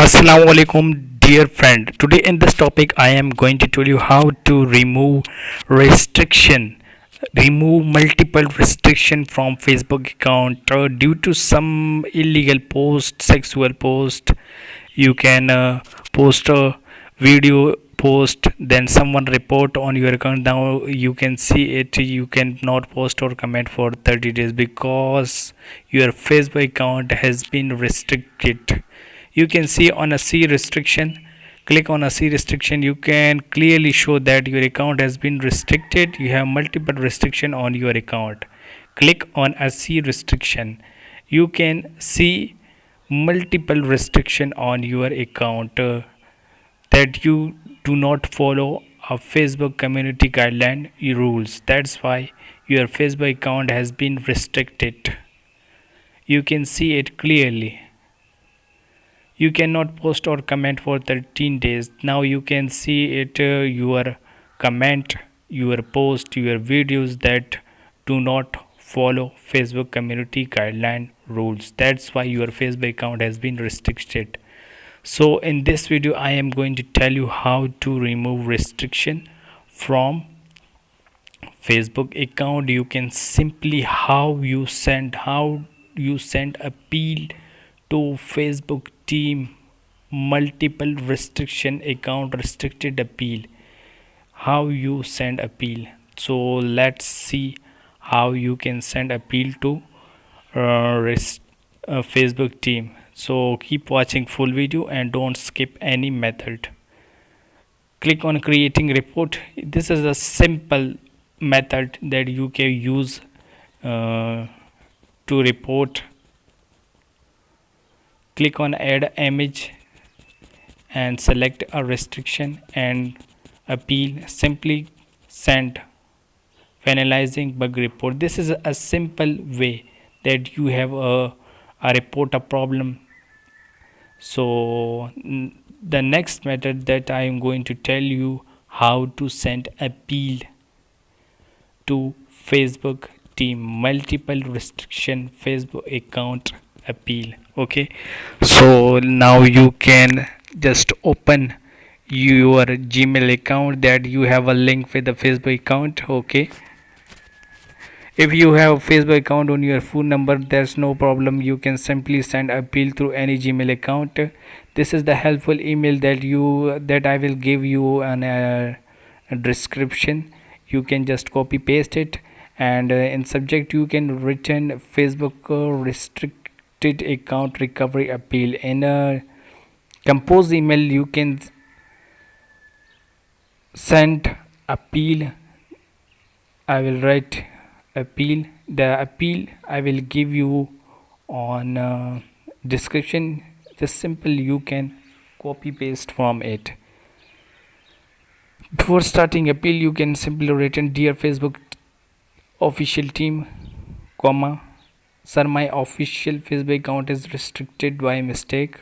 Assalamu alaikum, dear friend. Today in this topic, I am going to tell you how to restriction, remove multiple restriction from Facebook account due to some illegal post, sexual post. You can post a video post, then someone report on your account. Now you can see it. You cannot post or comment for 30 days because your Facebook account has been restricted. You can see on a C restriction. Click on a C restriction. You can clearly show that your account has been restricted. You have multiple restriction on your account. Click on a C restriction. You can see multiple restriction on your account that you do not follow a Facebook community guideline rules. That's why your Facebook account has been restricted. You can see it clearly. You cannot post or comment for 13 days. Now you can see it, your comment, your post, your videos that do not follow Facebook community guideline rules. That's why your Facebook account has been restricted. So in this video I am going to tell you how to remove restriction from Facebook account. You can simply how you send appeal to Facebook team, multiple restriction account restricted appeal, how you send appeal. So let's see how you can send appeal to Facebook team. So keep watching full video and don't skip any method. Click on creating report. This is a simple method that you can use to report. Click on add image and select a restriction and appeal. Simply send finalizing bug report. This is a simple way that you have a report a problem. So the next method that I am going to tell you how to send appeal to Facebook team, multiple restriction Facebook account appeal. Okay, so now you can just open your Gmail account that you have a link with the Facebook account. Okay, if you have a Facebook account on your phone number, there's no problem. You can simply send appeal through any Gmail account. This is the helpful email that I will give you an a description. You can just copy paste it, and in subject you can written Facebook restricted account recovery appeal. In a compose email you can send appeal. I will write appeal. The appeal I will give you on description. Just simple you can copy paste from it. Before starting appeal you can simply written dear Facebook official team, comma, sir, my official Facebook account is restricted by mistake.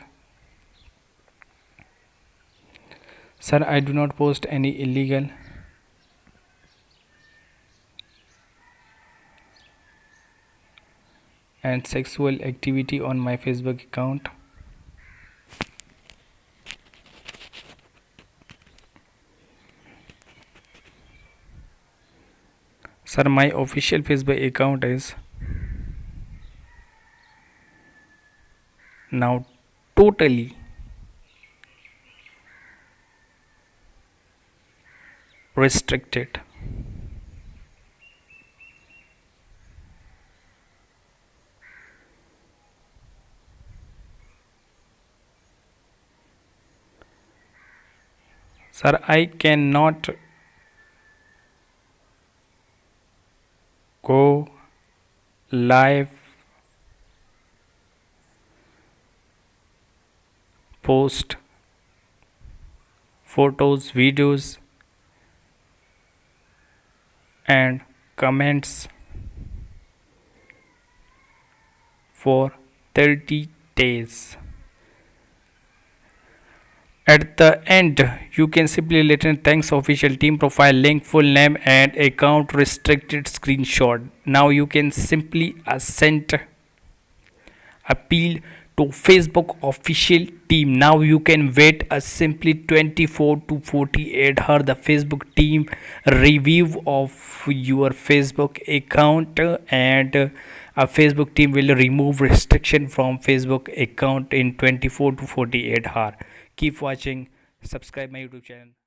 Sir, I do not post any illegal and sexual activity on my Facebook account. Sir, my official Facebook account is now totally restricted. Sir, I cannot go live, post photos, videos and comments for 30 days. At the end, you can simply return thanks official team, profile link, full name and account restricted screenshot. Now you can simply send appeal to Facebook official team. Now you can wait a simply 24 to 48 hours. The Facebook team review of your Facebook account, and a Facebook team will remove restriction from Facebook account in 24 to 48 hours. Keep watching. Subscribe my YouTube channel.